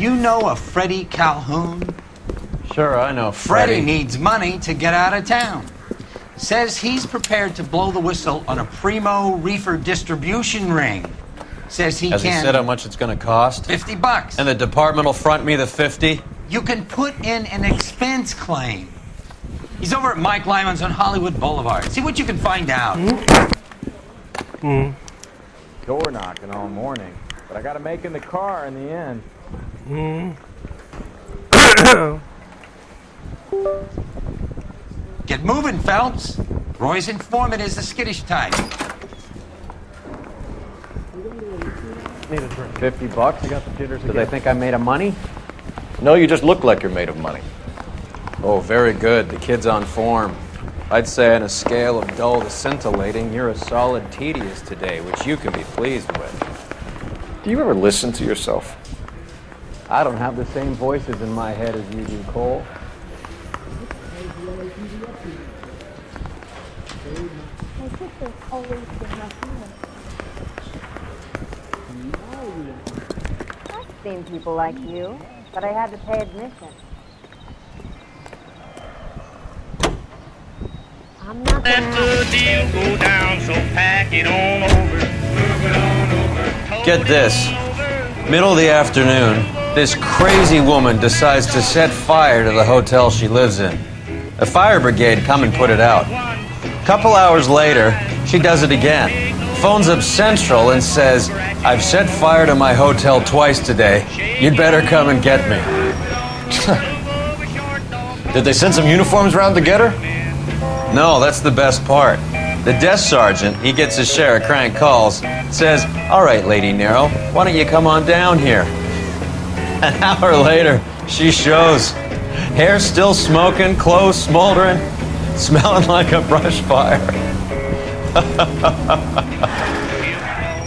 You know a Freddie Calhoun? Sure, I know Freddie needs money to get out of town. Says he's prepared to blow the whistle on a primo Reefer distribution ring. Says he Has can... he said how much it's going to cost? $50. And the department will front me the 50? You can put in an expense claim. He's over at Mike Lyman's on Hollywood Boulevard. See what you can find out. Door knocking all morning, but I got to make in the car in the end. Get moving, Phelps. Roy's informant is the skittish type. $50? You got the jitters because I think I'm made of money? No, you just look like you're made of money. Oh, very good. The kid's on form. I'd say on a scale of dull to scintillating, you're a solid tedious today, which you can be pleased with. Do you ever listen to yourself? I don't have the same voices in my head as you do, Cole. I've seen people like you, but I had to pay admission. I'm not Let the deal go down, so pack it on over. Move it on over. Get this. Middle of the afternoon, this crazy woman decides to set fire to the hotel she lives in. A fire brigade come and put it out. Couple hours later, she does it again. Phones up Central and says, "I've set fire to my hotel twice today. You'd better come and get me." Did they send some uniforms around to get her? No, that's the best part. The desk sergeant, he gets his share of crank calls, says, "All right, Lady Nero, why don't you come on down here?" An hour later, she shows. Hair still smoking, clothes smoldering, smelling like a brush fire.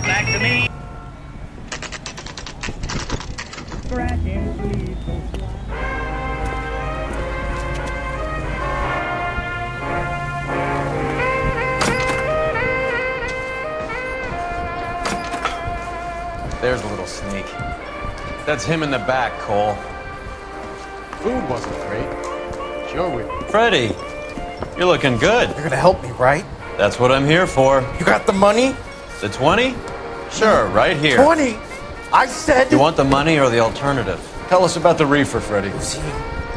Back to me. There's a little sneak. That's him in the back, Cole. Food wasn't great. Sure we... Freddie, you're looking good. You're gonna help me, right? That's what I'm here for. You got the money? The 20? Sure, right here. 20? I said... You want the money or the alternative? Tell us about the reefer, Freddie. See,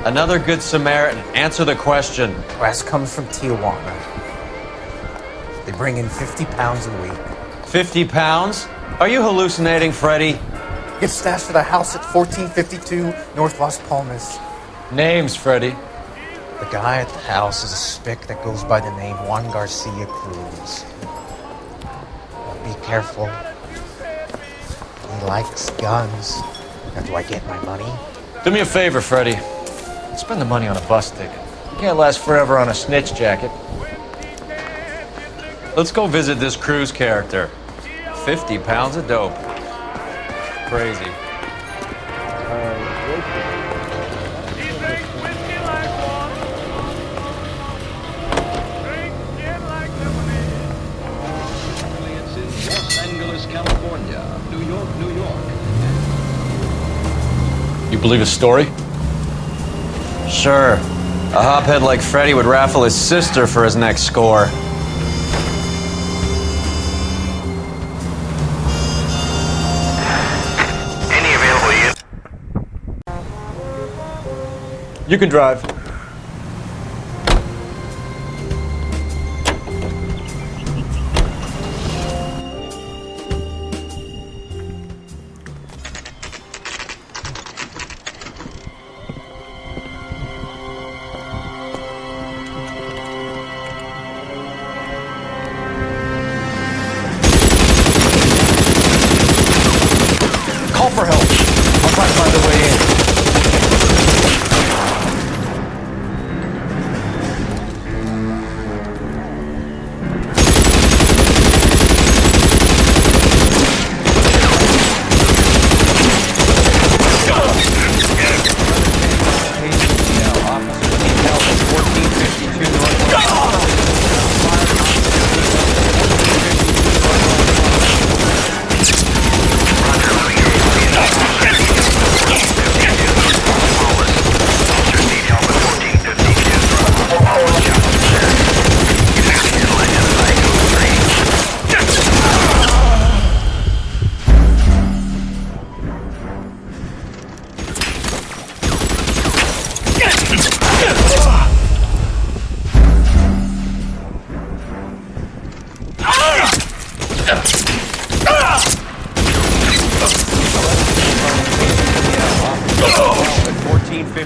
Another good Samaritan. Answer the question. Wes comes from Tijuana. They bring in 50 pounds a week. 50 pounds? Are you hallucinating, Freddie? Gets stashed at a house at 1452 North Las Palmas. Names, Freddie. The guy at the house is a spick that goes by the name Juan Garcia Cruz. But be careful. He likes guns. Now, do I get my money? Do me a favor, Freddie. Spend the money on a bus ticket. You can't last forever on a snitch jacket. Let's go visit this Cruz character. 50 pounds of dope. Crazy. Los Angeles, California, New York, New York. You believe his story? Sure. A hophead like Freddie would raffle his sister for his next score. Any available unit? You can drive. Call for help. I'll try to find a way in.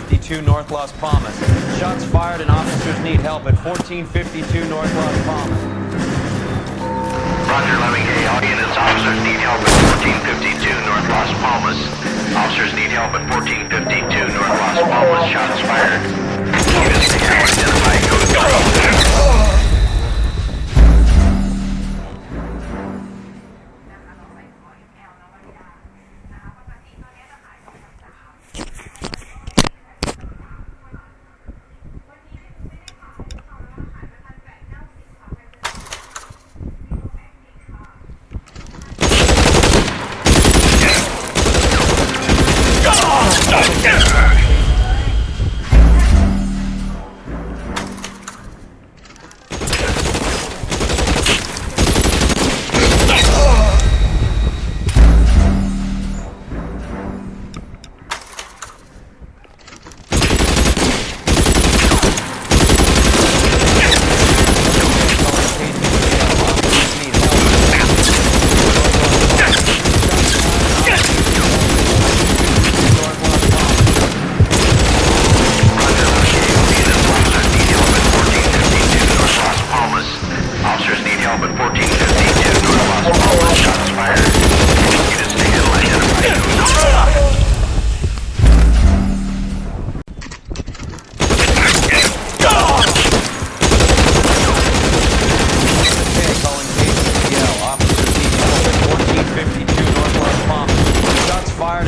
1452 North Las Palmas. Shots fired and officers need help at 1452 North Las Palmas. Roger, Lemming. All units, officers need help at 1452 North Las Palmas. Officers need help at 1452 North Las Palmas. Shots fired. Units to identify code 3.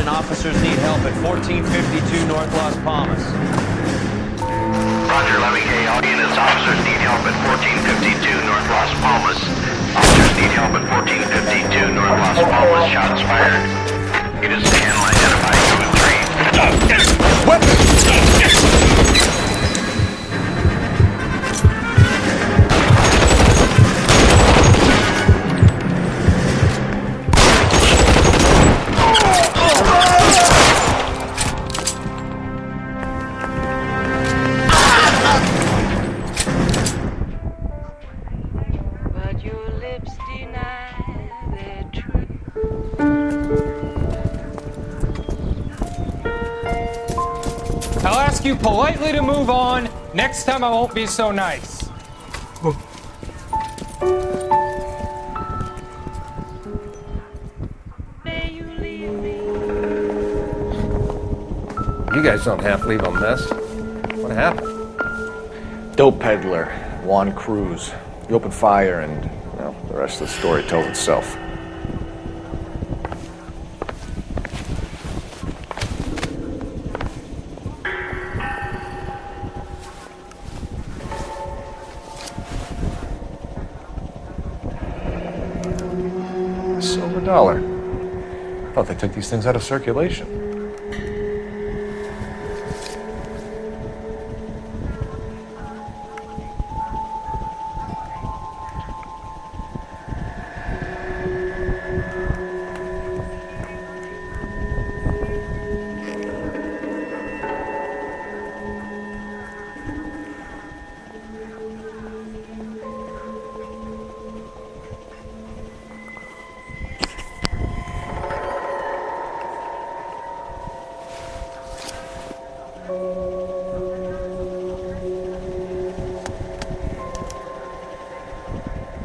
Officers need help at 1452 North Las Palmas. Roger, Lemming. All units, officers need help at 1452 North Las Palmas. Officers need help at 1452 North Las Palmas. Shots fired. Units to handle identify code 3. Weapons! I'll ask you politely to move on. Next time I won't be so nice. You guys don't half leave a mess. What happened? Dope peddler, Juan Cruz. He opened fire and, well, the rest of the story tells itself. Silver dollar. I thought they took these things out of circulation.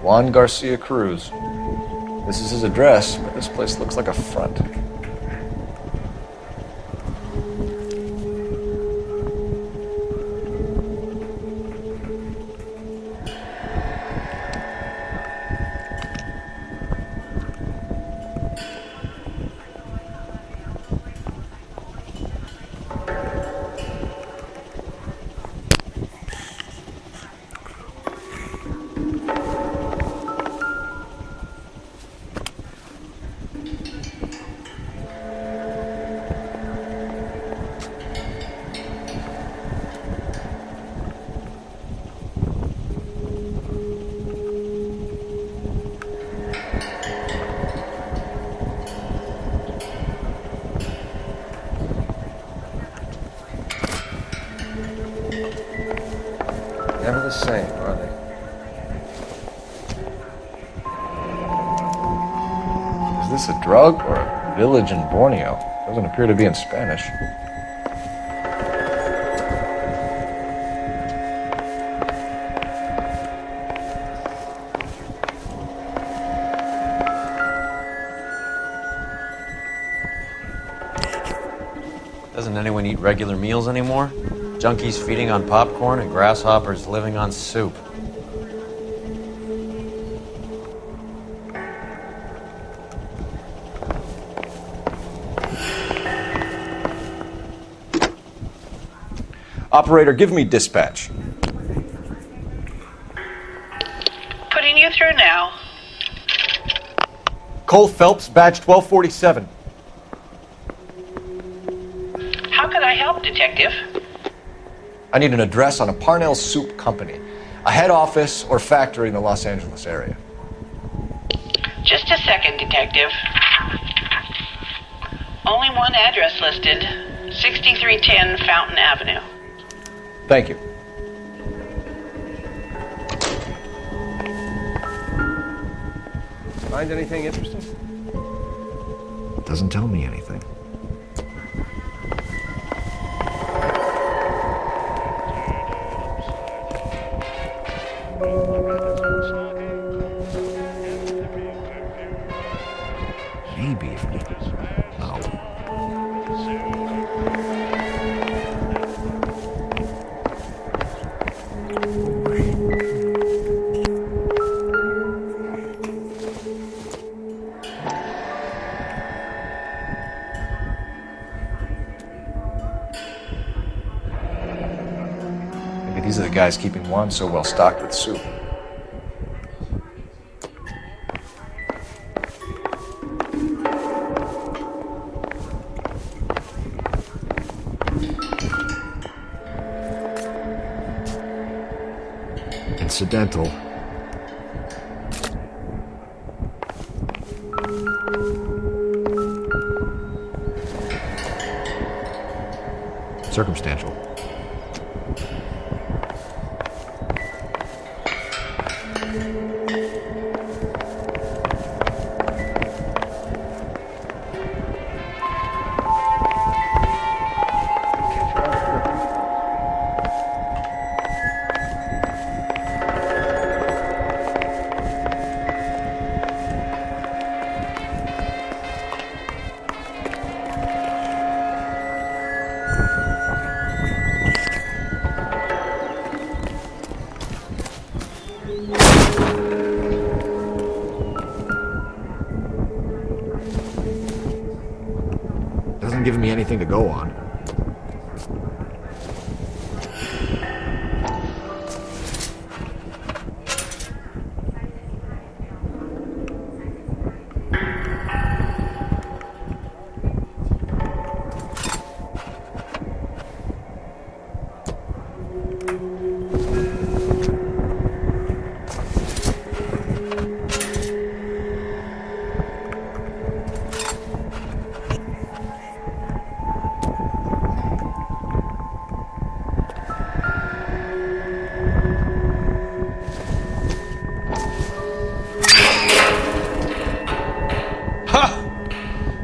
Juan Garcia Cruz. This is his address, but this place looks like a front. Never the same, are they? Is this a drug or a village in Borneo? Doesn't appear to be in Spanish. doesn't anyone eat regular meals anymore? Junkies feeding on popcorn and grasshoppers living on soup. Operator, give me dispatch. Putting you through now. Cole Phelps, badge 1247. How can I help, Detective? I need an address on a Parnell Soup Company, a head office or factory in the Los Angeles area. Just a second, Detective. Only one address listed, 6310 Fountain Avenue. Thank you. Find anything interesting? Doesn't tell me anything. Maybe. No. Maybe these are the guys keeping Juan so well stocked with soup. Incidental. Circumstantial. Doesn't give me anything to go on.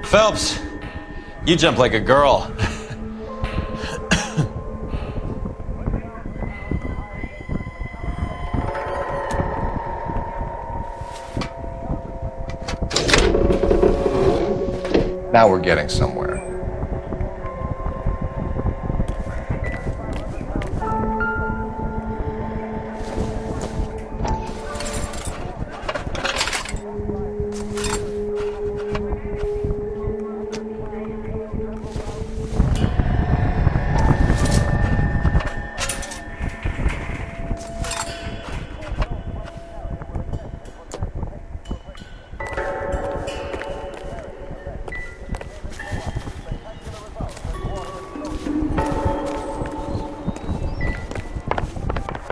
Phelps, you jump like a girl. Now we're getting somewhere.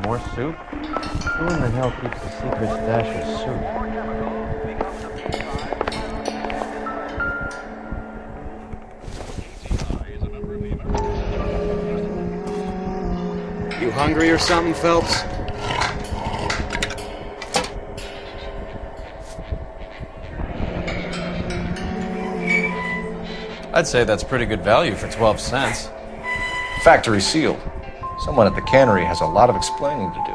More soup? Who in the hell keeps a secret stash of soup? You hungry or something, Phelps? I'd say that's pretty good value for 12 cents. Factory sealed. Someone at the cannery has a lot of explaining to do.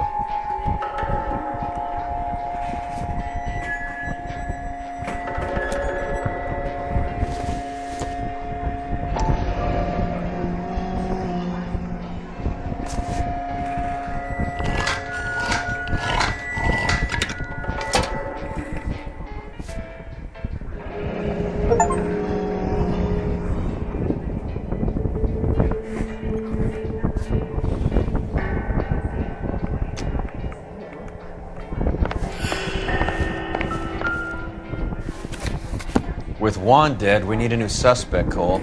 With Juan dead, we need a new suspect, Cole.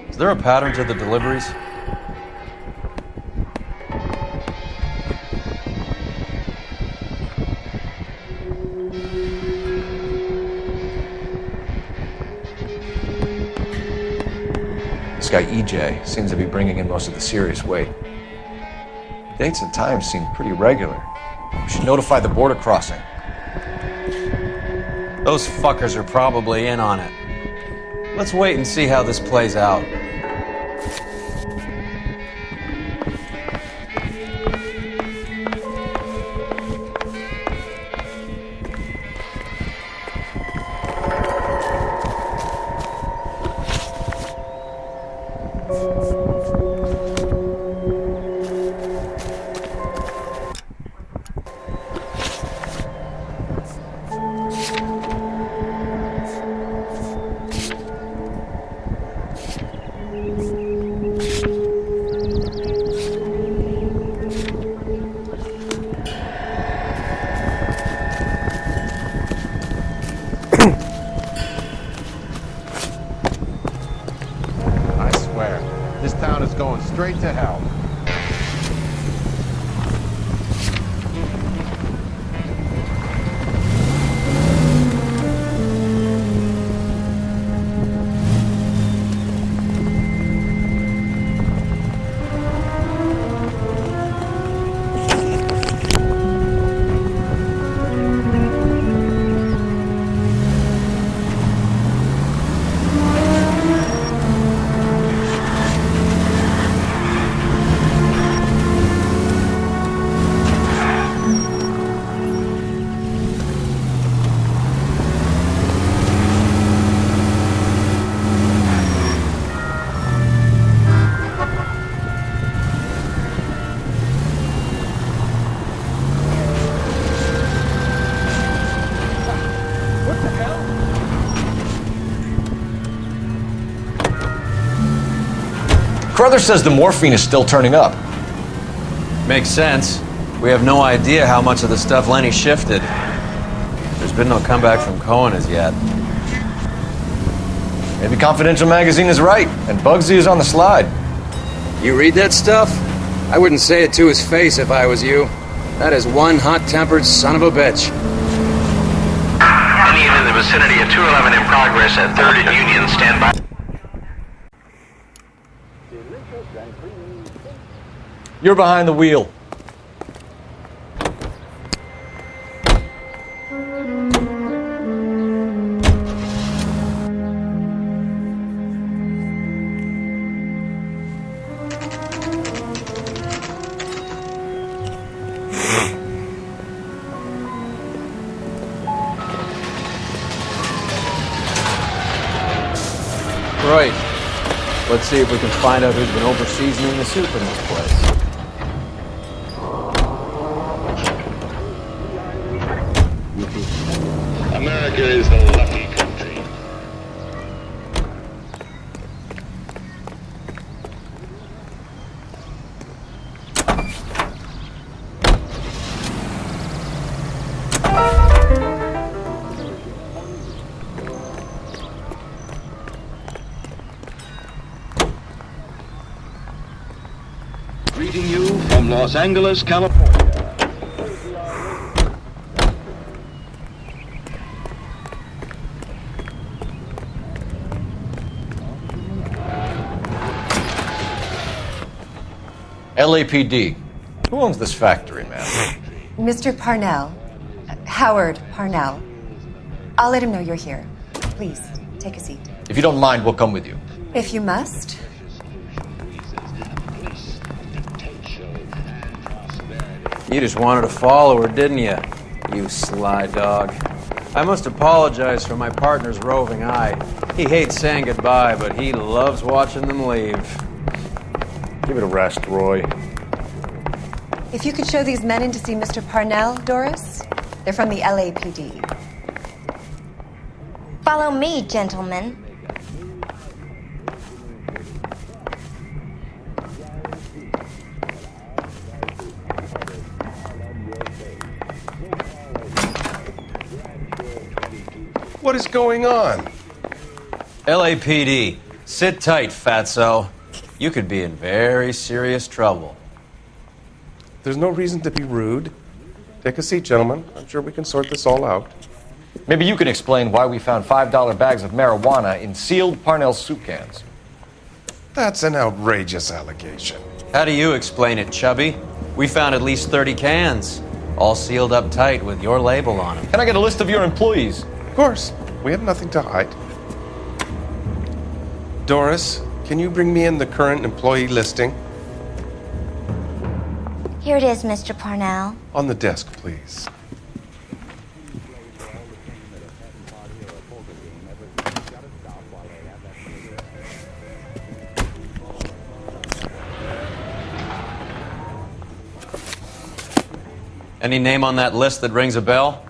Is there a pattern to the deliveries? This guy EJ seems to be bringing in most of the serious weight. Dates and times seem pretty regular. We should notify the border crossing. Those fuckers are probably in on it. Let's wait and see how this plays out. Straight to hell. Carruthers says the morphine is still turning up. Makes sense. We have no idea how much of the stuff Lenny shifted. There's been no comeback from Cohen as yet. Maybe Confidential Magazine is right, and Bugsy is on the slide. You read that stuff? I wouldn't say it to his face if I was you. That is one hot-tempered son of a bitch. Any unit in the vicinity of 211 in progress at 3rd and Union, stand by. You're behind the wheel. Right. Let's see if we can find out who's been over-seasoning the soup in this place. America is a lucky country. Greeting you from Los Angeles, California. LAPD. Who owns this factory, man? Mr. Parnell. Howard Parnell. I'll let him know you're here. Please, take a seat. If you don't mind, we'll come with you. If you must. You just wanted a follower, didn't you? You sly dog. I must apologize for my partner's roving eye. He hates saying goodbye, but he loves watching them leave. Give it a rest, Roy. If you could show these men in to see Mr. Parnell, Doris. They're from the LAPD. Follow me, gentlemen. What is going on? LAPD, sit tight, fatso. You could be in very serious trouble. There's no reason to be rude. Take a seat, gentlemen. I'm sure we can sort this all out. Maybe you can explain why we found $5 bags of marijuana in sealed Parnell soup cans. That's an outrageous allegation. How do you explain it, Chubby? We found at least 30 cans, all sealed up tight with your label on them. Can I get a list of your employees? Of course. We have nothing to hide. Doris, can you bring me in the current employee listing? Here it is, Mr. Parnell. On the desk, please. Any name on that list that rings a bell?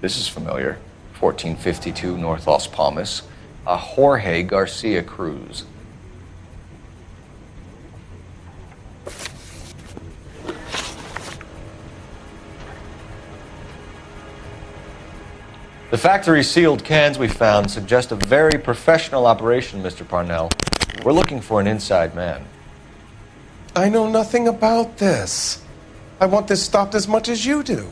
This is familiar. 1452 North Las Palmas. A Jorge Garcia Cruz. The factory sealed cans we found suggest a very professional operation, Mr. Parnell. We're looking for an inside man. I know nothing about this. I want this stopped as much as you do.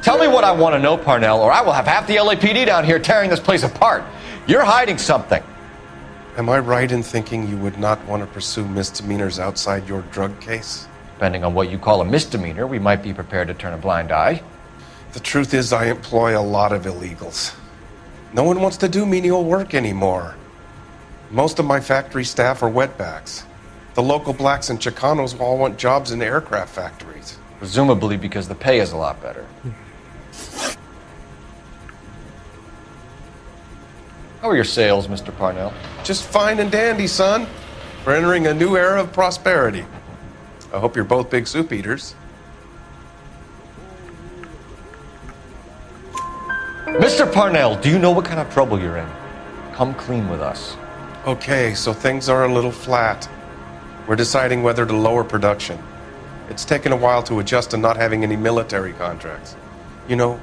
Tell me what I want to know, Parnell, or I will have half the LAPD down here tearing this place apart. You're hiding something. Am I right in thinking you would not want to pursue misdemeanors outside your drug case? Depending on what you call a misdemeanor, we might be prepared to turn a blind eye. The truth is, I employ a lot of illegals. No one wants to do menial work anymore. Most of my factory staff are wetbacks. The local blacks and Chicanos all want jobs in aircraft factories. Presumably because the pay is a lot better. How are your sales, Mr. Parnell? Just fine and dandy, son. We're entering a new era of prosperity. I hope you're both big soup eaters. Mr. Parnell, do you know what kind of trouble you're in? Come clean with us. Okay, so things are a little flat. We're deciding whether to lower production. It's taken a while to adjust to not having any military contracts. You know,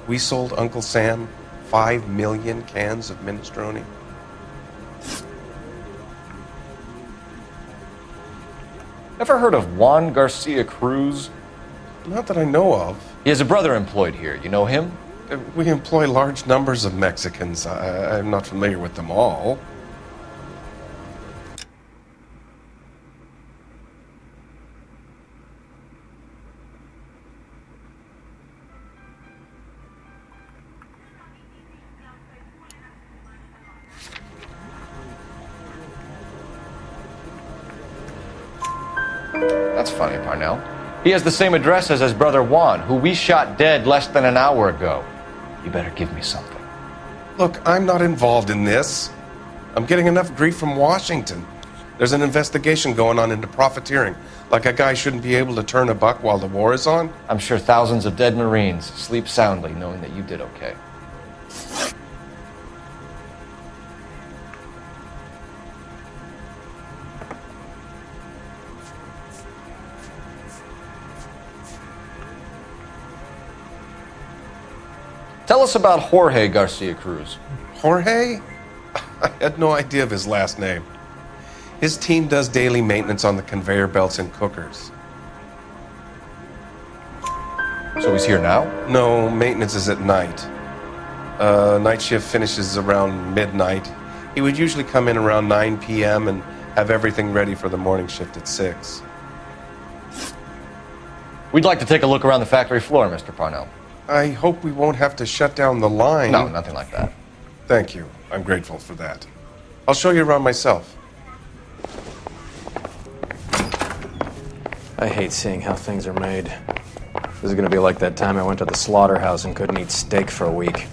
we sold Uncle Sam 5 million cans of minestrone. Ever heard of Juan Garcia Cruz? Not that I know of. He has a brother employed here. You know him? We employ large numbers of Mexicans. I'm not familiar with them all. That's funny, Parnell. He has the same address as his brother Juan, who we shot dead less than an hour ago. You better give me something. Look, I'm not involved in this. I'm getting enough grief from Washington. There's an investigation going on into profiteering. Like a guy shouldn't be able to turn a buck while the war is on. I'm sure thousands of dead Marines sleep soundly knowing that you did okay. Tell us about Jorge Garcia Cruz. Jorge? I had no idea of his last name. His team does daily maintenance on the conveyor belts and cookers. So he's here now? No, maintenance is at night. Night shift finishes around midnight. He would usually come in around 9 p.m. and have everything ready for the morning shift at 6. We'd like to take a look around the factory floor, Mr. Parnell. I hope we won't have to shut down the line. No, nothing like that. Thank you. I'm grateful for that. I'll show you around myself. I hate seeing how things are made. This is gonna be like that time I went to the slaughterhouse and couldn't eat steak for a week.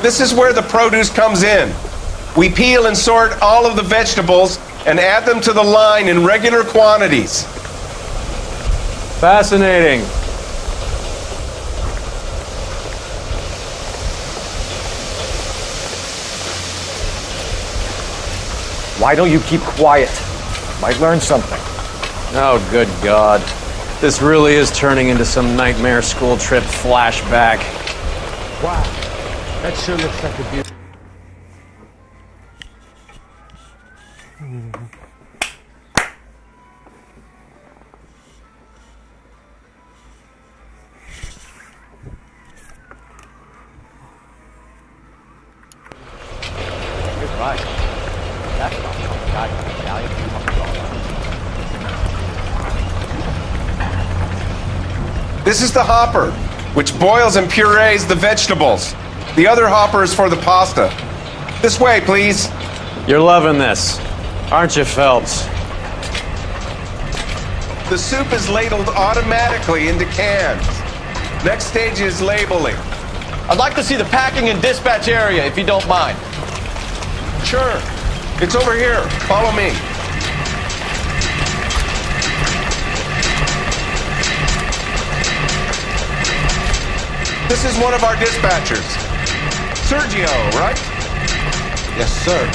This is where the produce comes in. We peel and sort all of the vegetables and add them to the line in regular quantities. Fascinating. Why don't you keep quiet? Might learn something. Oh, good God. This really is turning into some nightmare school trip flashback. Wow, that sure looks like a beauty. You're right. That's not some guy from Italian. This is the hopper, which boils and purees the vegetables. The other hopper is for the pasta. This way, please. You're loving this, aren't you, Phelps? The soup is ladled automatically into cans. Next stage is labeling. I'd like to see the packing and dispatch area, if you don't mind. Sure. It's over here. Follow me. This is one of our dispatchers. Sergio, right? Yes, sir.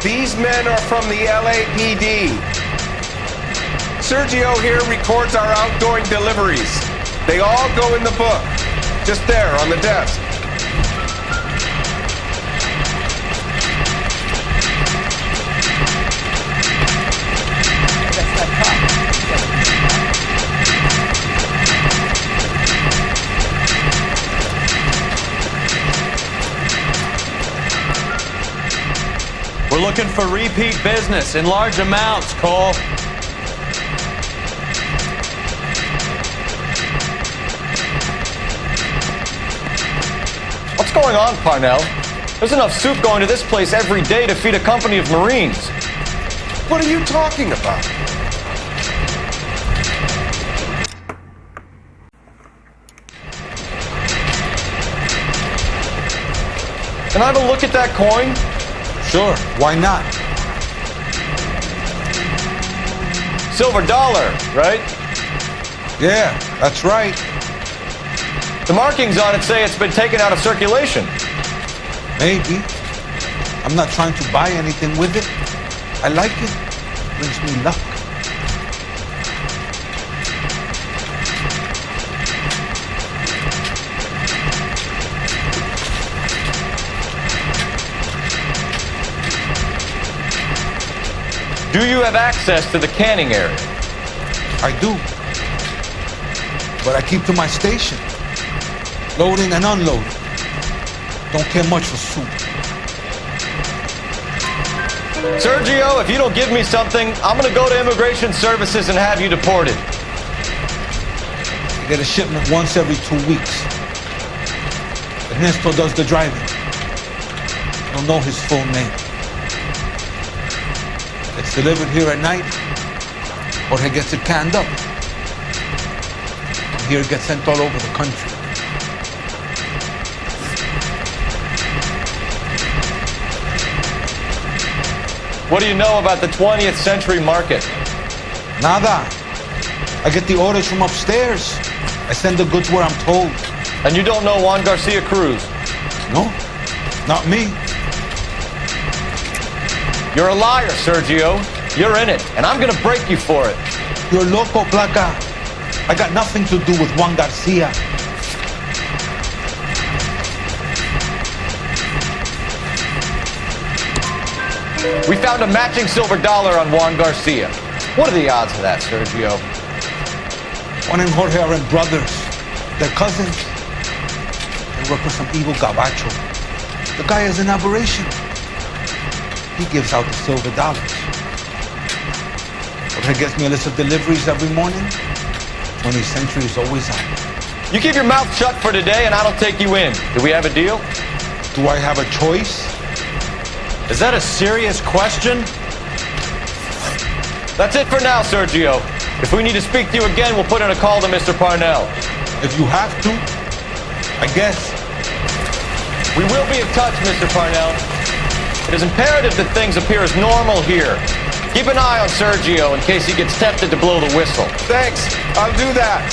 These men are from the LAPD. Sergio here records our outgoing deliveries. They all go in the book. Just there on the desk. We're looking for repeat business in large amounts, Cole. What's going on, Parnell? There's enough soup going to this place every day to feed a company of Marines. What are you talking about? Can I have a look at that coin? Sure, why not? Silver dollar, right? Yeah, that's right. The markings on it say it's been taken out of circulation. Maybe. I'm not trying to buy anything with it. I like it. Brings me luck. Do you have access to the canning area? I do. But I keep to my station. Loading and unloading. Don't care much for soup. Sergio, if you don't give me something, I'm gonna go to Immigration Services and have you deported. I get a shipment once every 2 weeks. Ernesto does the driving. I don't know his full name. It's delivered here at night, or he gets it canned up. And here it gets sent all over the country. What do you know about the 20th century market? Nada. I get the orders from upstairs. I send the goods where I'm told. And you don't know Juan Garcia Cruz? No, not me. You're a liar, Sergio. You're in it, and I'm gonna break you for it. You're loco, Placa. I got nothing to do with Juan Garcia. We found a matching silver dollar on Juan Garcia. What are the odds of that, Sergio? Juan and Jorge aren't brothers. They're cousins. They work for some evil gabacho. The guy is an aberration. He gives out the silver dollars. Jorge gets me a list of deliveries every morning. 20th Century is always out. You keep your mouth shut for today, and I don't take you in. Do we have a deal? Do I have a choice? Is that a serious question? That's it for now, Sergio. If we need to speak to you again, we'll put in a call to Mr. Parnell. If you have to, I guess. We will be in touch, Mr. Parnell. It is imperative that things appear as normal here. Keep an eye on Sergio in case he gets tempted to blow the whistle. Thanks. I'll do that.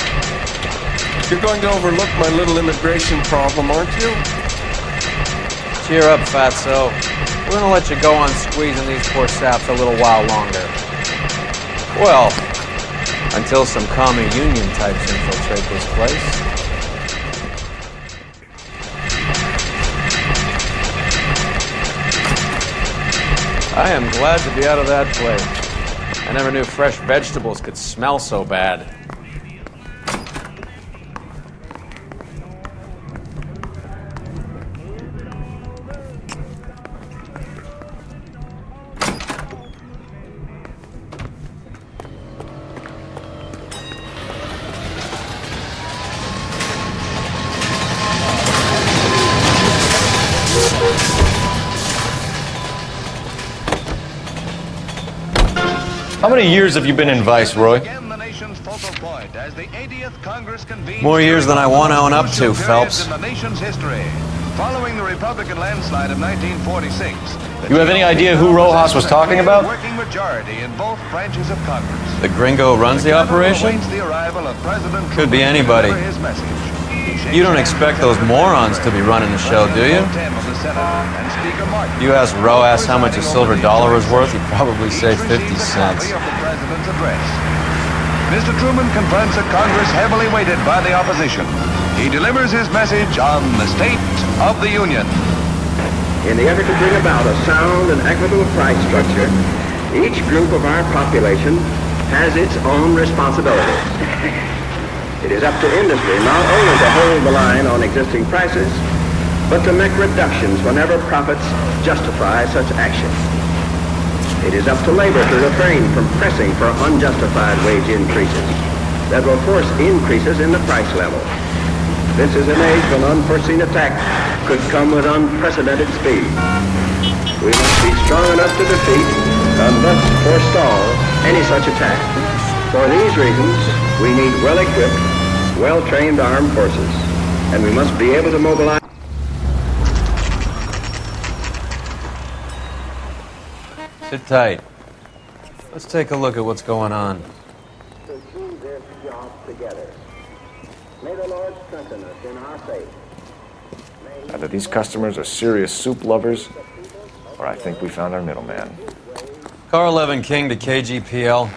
You're going to overlook my little immigration problem, aren't you? Cheer up, fatso. We're gonna let you go on squeezing these poor saps a little while longer. Well, until some commie union types infiltrate this place. I am glad to be out of that place. I never knew fresh vegetables could smell so bad. How many years have you been in Viceroy? More years than I want to own up to, Phelps. Following the Republican landslide of 1946, You have any idea who Rojas was talking about? working majority in both branches of Congress. The gringo runs the operation? The arrival of President Could be anybody. his message. You don't expect those morons to be running the show, do you? You ask Rojas how much a silver dollar is worth, he'd probably say 50 cents. Mr. Truman confronts a Congress heavily weighted by the opposition. He delivers his message on the State of the Union. In the effort to bring about a sound and equitable price structure, each group of our population has its own responsibilities. It is up to industry not only to hold the line on existing prices, but to make reductions whenever profits justify such action. It is up to labor to refrain from pressing for unjustified wage increases that will force increases in the price level. This is an age when unforeseen attack could come with unprecedented speed. We must be strong enough to defeat and thus forestall any such attack. For these reasons, we need well-equipped, well-trained armed forces, and we must be able to mobilize. Sit tight. Let's take a look at what's going on. To do this job together. May the Lord strengthen us in our faith. Either these customers are serious soup lovers, or I think we found our middleman. Car 11 King to KGPL.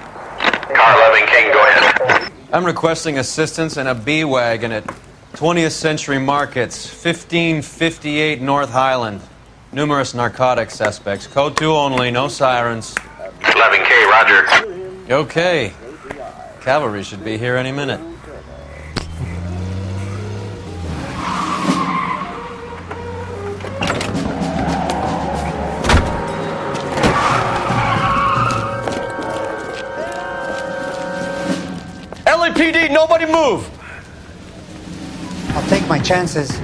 Car 11 King, go ahead. I'm requesting assistance in a B-Wagon at 20th Century Markets, 1558 North Highland. Numerous narcotic suspects. Code 2 only, no sirens. 11K, roger. Okay. Cavalry should be here any minute. LAPD, nobody move! I'll take my chances.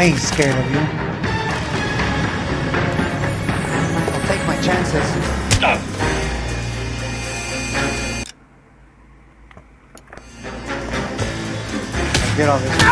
I ain't scared of you. I'll take my chances. I'll get all this.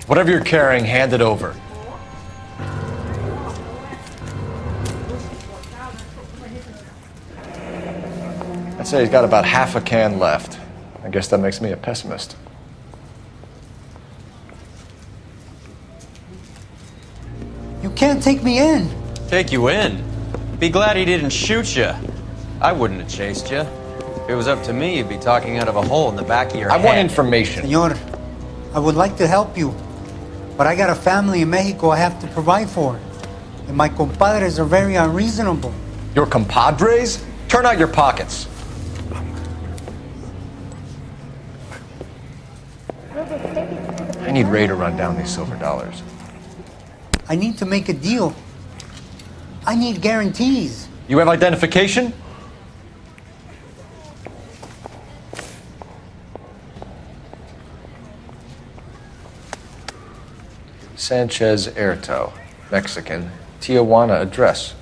Whatever you're carrying, hand it over. I'd say he's got about half a can left. I guess that makes me a pessimist. You can't take me in. Take you in? Be glad he didn't shoot you. I wouldn't have chased you. If it was up to me, you'd be talking out of a hole in the back of your head. I want information. Senor, I would like to help you, but I got a family in Mexico I have to provide for. And my compadres are very unreasonable. Your compadres? Turn out your pockets. I need Ray to run down these silver dollars. I need to make a deal. I need guarantees. You have identification? Sanchez Erto, Mexican, Tijuana address.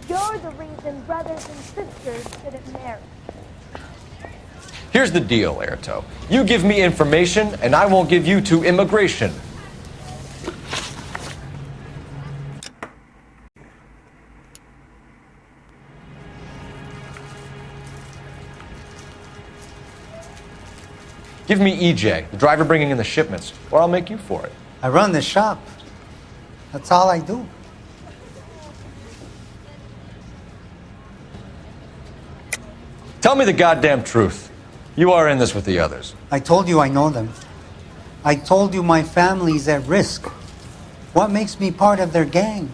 You're the reason brothers and sisters shouldn't marry. Here's the deal, Erto. You give me information, and I won't give you to immigration. Give me EJ, the driver bringing in the shipments, or I'll make you for it. I run the shop. That's all I do. Tell me the goddamn truth. You are in this with the others. I told you I know them. I told you my family's at risk. What makes me part of their gang?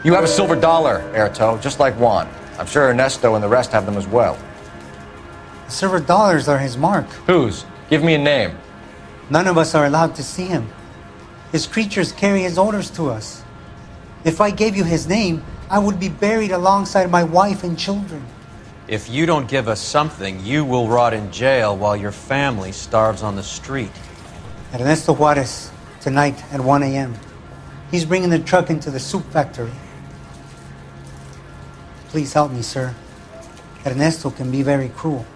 You have a silver dollar, Erto, just like Juan. I'm sure Ernesto and the rest have them as well. The silver dollars are his mark. Whose? Give me a name. None of us are allowed to see him. His creatures carry his orders to us. If I gave you his name, I would be buried alongside my wife and children. If you don't give us something, you will rot in jail while your family starves on the street. Ernesto Juarez, tonight at 1 a.m. He's bringing the truck into the soup factory. Please help me, sir. Ernesto can be very cruel.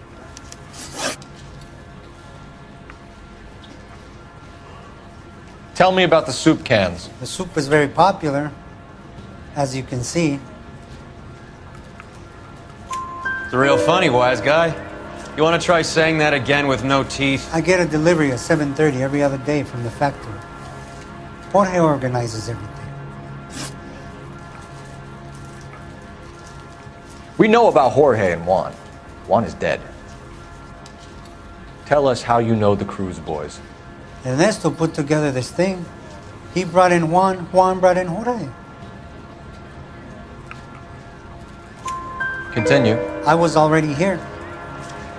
Tell me about the soup cans. The soup is very popular, as you can see. It's real funny, wise guy. You want to try saying that again with no teeth? I get a delivery at 7:30 every other day from the factory. Jorge organizes everything. We know about Jorge and Juan. Juan is dead. Tell us how you know the Cruz boys. Ernesto put together this thing. He brought in Juan brought in Jorge. Continue. I was already here.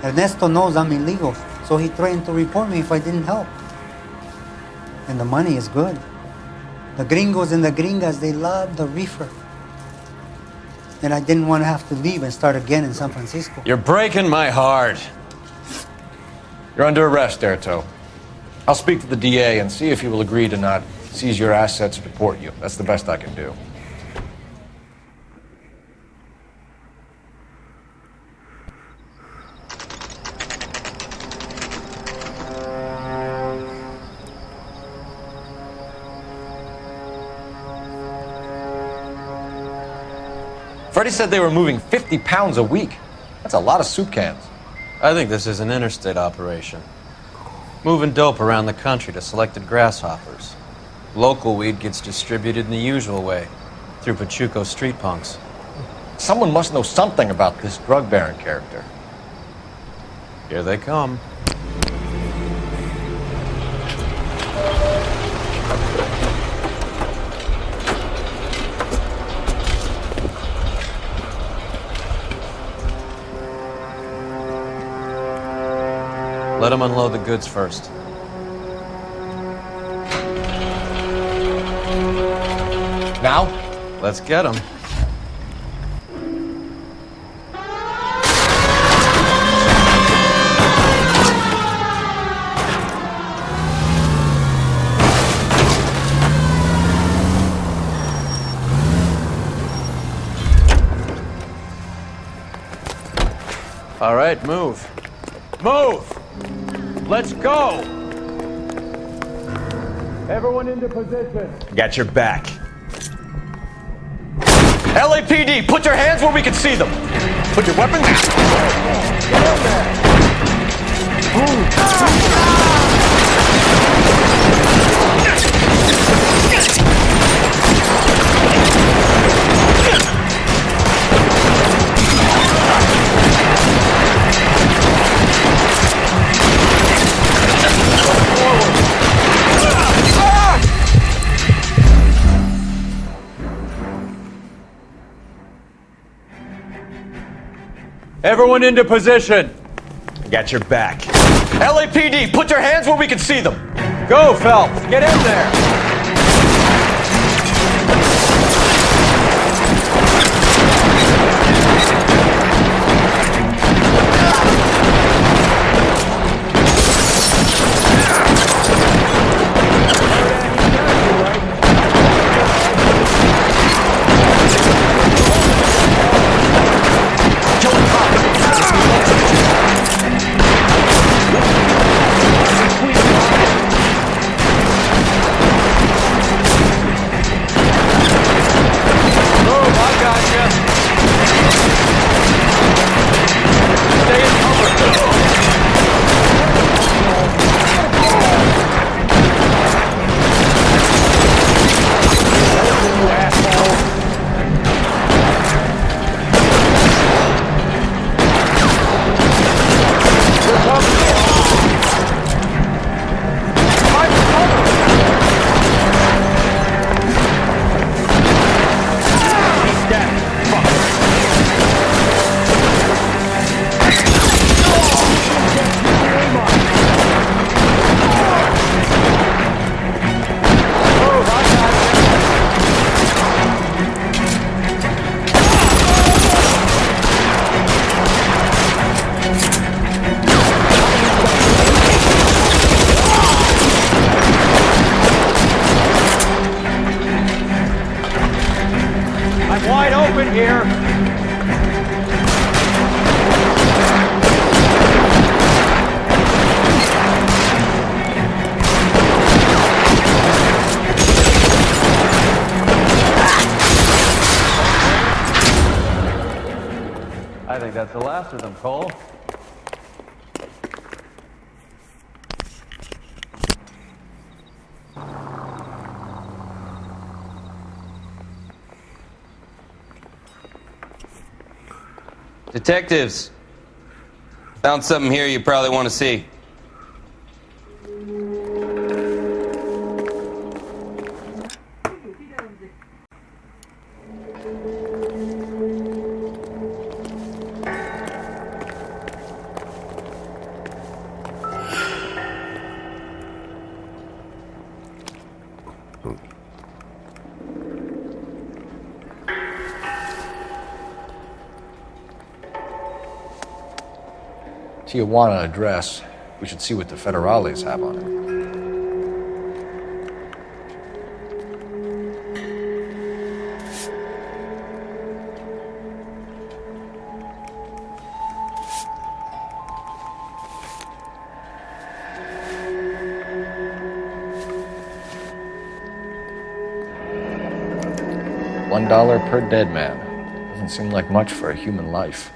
Ernesto knows I'm illegal, so he threatened to report me if I didn't help. And the money is good. The gringos and the gringas, they love the reefer. And I didn't want to have to leave and start again in San Francisco. You're breaking my heart. You're under arrest, Erto. I'll speak to the DA and see if he will agree to not seize your assets and deport you. That's the best I can do. Freddie said they were moving 50 pounds a week. That's a lot of soup cans. I think this is an interstate operation. Moving dope around the country to selected grasshoppers. Local weed gets distributed in the usual way, through Pachuco street punks. Someone must know something about this drug baron character. Here they come. Let them unload the goods first. Now? Let's get them. All right, move. Move! Let's go! Everyone into position. Got your back. LAPD, put your hands where we can see them. Put your weapons. Get in Everyone into position. Got your back. LAPD, put your hands where we can see them. Go, Phelps. Get in there. wide open here. I think that's the last of them, Cole. Detectives, found something here you probably want to see. Tijuana address. We should see what the federales have on it. $1 per dead man. Doesn't seem like much for a human life.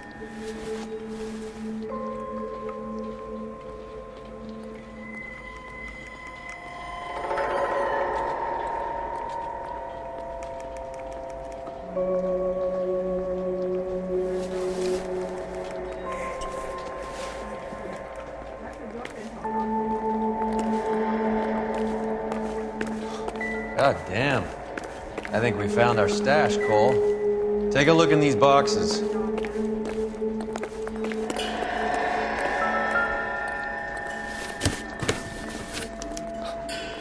God damn. I think we found our stash, Cole. Take a look in these boxes.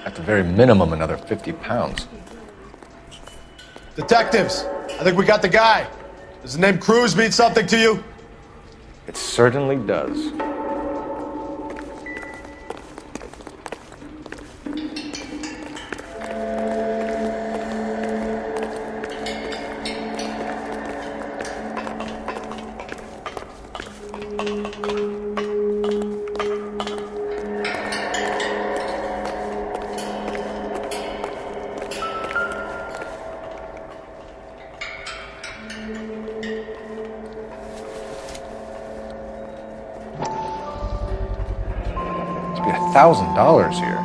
At the very minimum, another 50 pounds. Detectives, I think we got the guy. Does the name Cruz mean something to you? It certainly does. $1,000 here.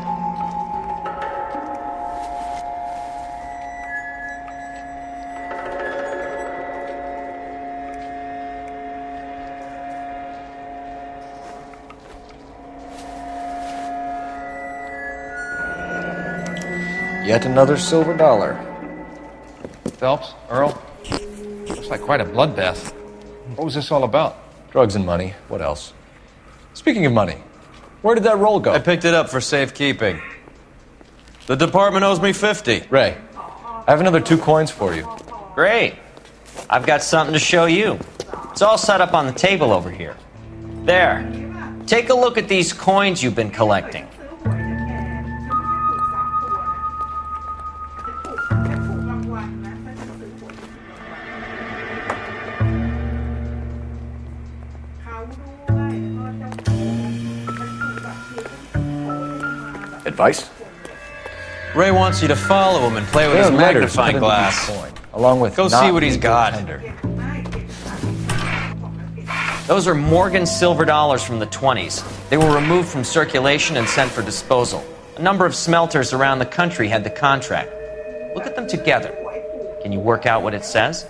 Yet another silver dollar. Phelps, Earl, looks like quite a bloodbath. What was this all about? Drugs and money. What else? Speaking of money, where did that roll go? I picked it up for safekeeping. The department owes me 50. Ray, I have another 2 coins for you. Great. I've got something to show you. It's all set up on the table over here. There. Take a look at these coins you've been collecting. Advice? Ray wants you to follow him and play with his magnifying glass. Coin, along with Go see what he's got. Those are Morgan silver dollars from the 20s. They were removed from circulation and sent for disposal. A number of smelters around the country had the contract. Look at them together. Can you work out what it says?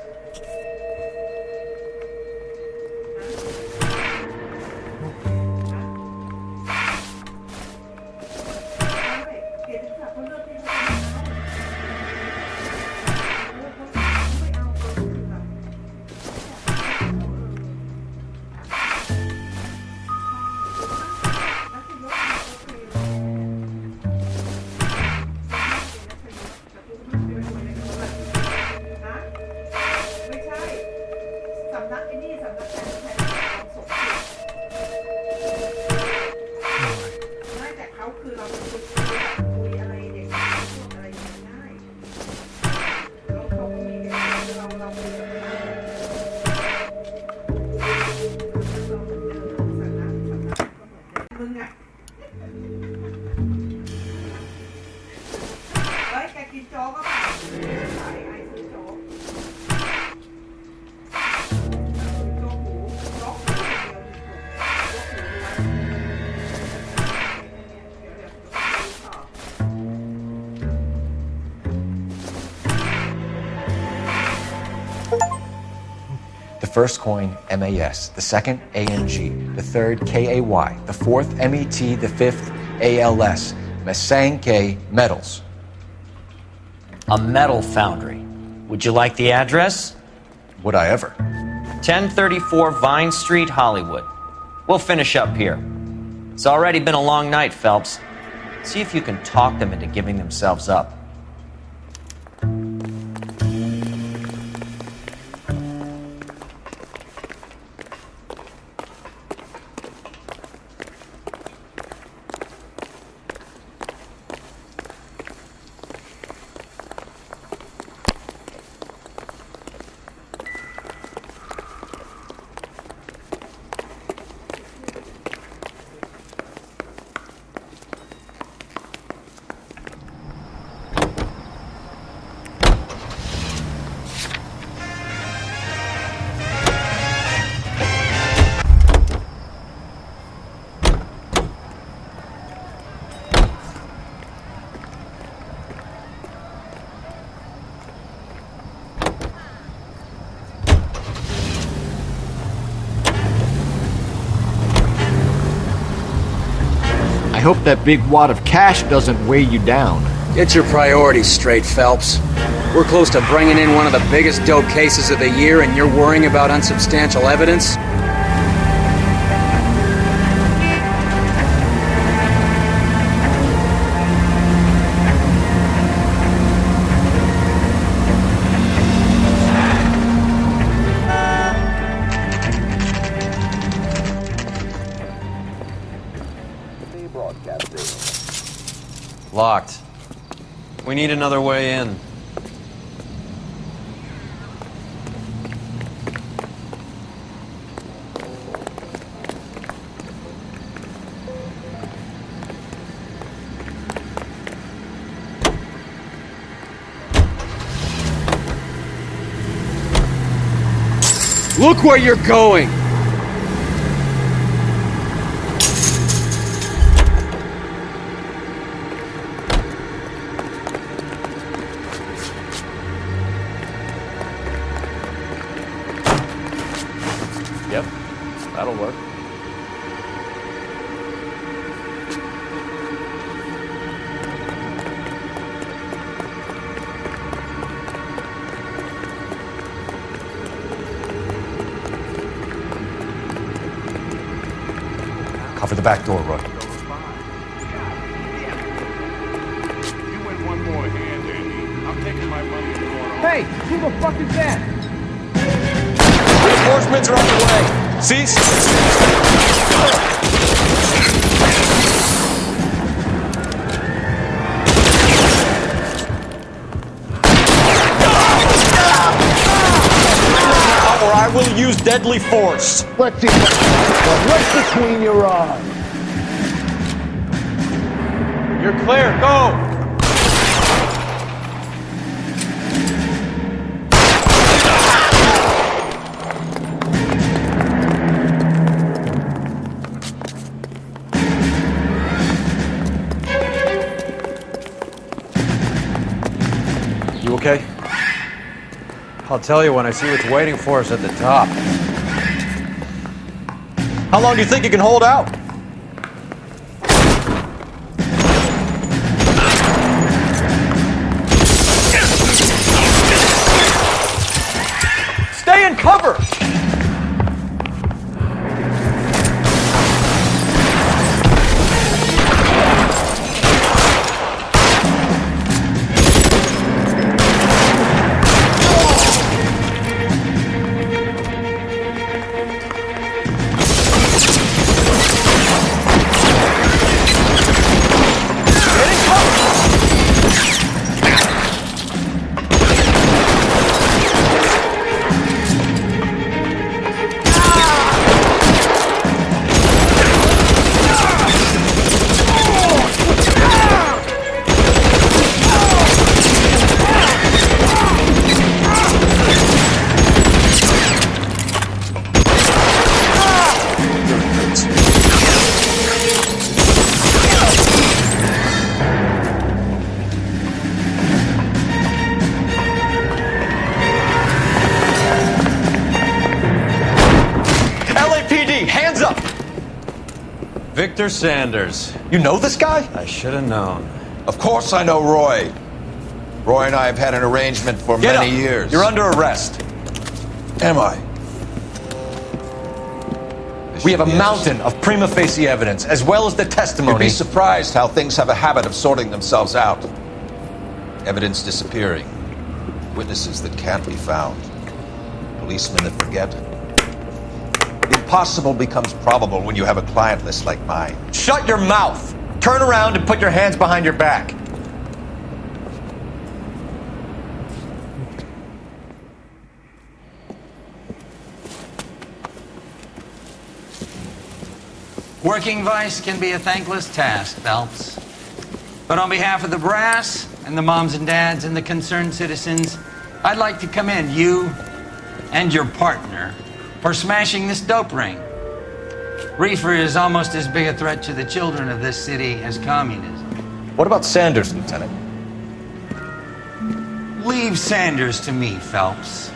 The first coin, MAS. The second, ANG. The third, KAY. The fourth, MET. The fifth, ALS. Masanke Metals. A metal foundry. Would you like the address? Would I ever? 1034 Vine Street, Hollywood. We'll finish up here. It's already been a long night, Phelps. See if you can talk them into giving themselves up. hope that big wad of cash doesn't weigh you down. Get your priorities straight, Phelps. We're close to bringing in one of the biggest dope cases of the year, and you're worrying about unsubstantial evidence? Locked. We need another way in. Look where you're going! Yep, that'll work. Cover the back door, Roy. You went one more hand, Andy. I'm taking my money and going on. Hey, who the fuck is that? Reinforcements are on the way. Cease. Or I will use deadly force. Let's see. What's between your eyes? You're clear. Go. You okay? I'll tell you when I see what's waiting for us at the top. How long do you think you can hold out? Stay in cover! Victor Sanders. You know this guy? I should have known. Of course I know Roy. Roy and I have had an arrangement for many years. You're under arrest. Am I? We have a mountain of prima facie evidence, as well as the testimony. You'd be surprised how things have a habit of sorting themselves out. Evidence disappearing. Witnesses that can't be found. Policemen that forget. The impossible becomes probable when you have a client list like mine. Shut your mouth! Turn around and put your hands behind your back. Working vice can be a thankless task, Phelps. But on behalf of the brass and the moms and dads and the concerned citizens, I'd like to commend you and your partner for smashing this dope ring. Reefer is almost as big a threat to the children of this city as communism. What about Sanders, Lieutenant? Leave Sanders to me, Phelps.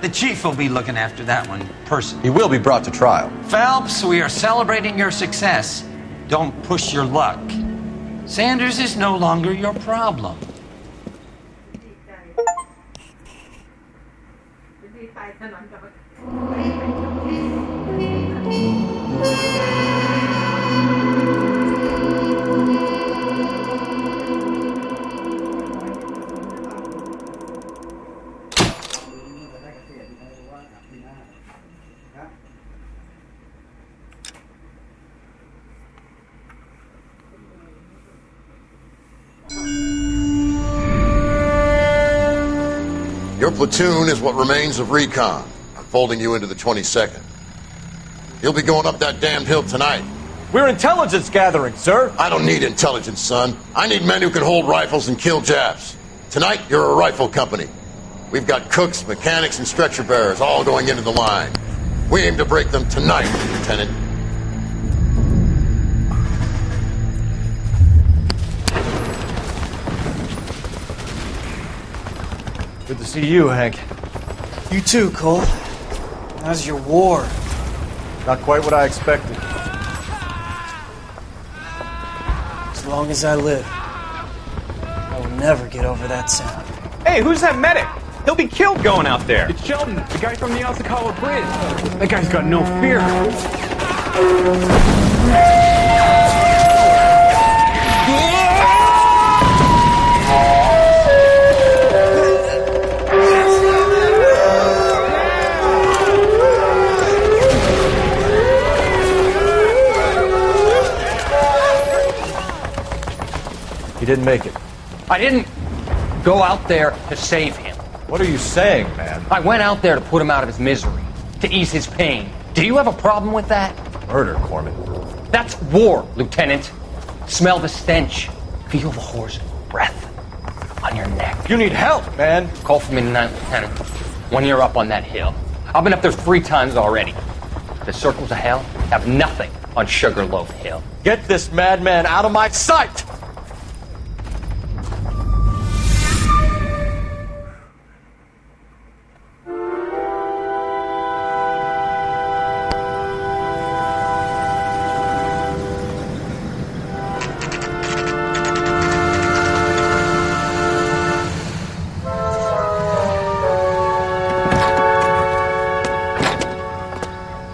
The chief will be looking after that one personally. He will be brought to trial. Phelps, we are celebrating your success, Don't push your luck. Sanders is no longer your problem. Your platoon is what remains of recon. I'm folding you into the 22nd. You'll be going up that damned hill tonight. We're intelligence gathering, sir. I don't need intelligence, son. I need men who can hold rifles and kill Japs. Tonight, you're a rifle company. We've got cooks, mechanics, and stretcher bearers all going into the line. We aim to break them tonight, Lieutenant. Good to see you, Hank. You too, Cole. How's your war? Not quite what I expected. As long as I live, I will never get over that sound. Hey, who's that medic? He'll be killed going out there. It's Sheldon, the guy from the Asakawa Bridge. That guy's got no fear. He didn't make it. I didn't go out there to save him. What are you saying, man? I went out there to put him out of his misery, to ease his pain. Do you have a problem with that? Murder, Corman. That's war, Lieutenant. Smell the stench. Feel the horse's breath on your neck. You need help, man. Call for me tonight, Lieutenant. When you're up on that hill. I've been up there 3 times already. The circles of hell have nothing on Sugarloaf Hill. Get this madman out of my sight!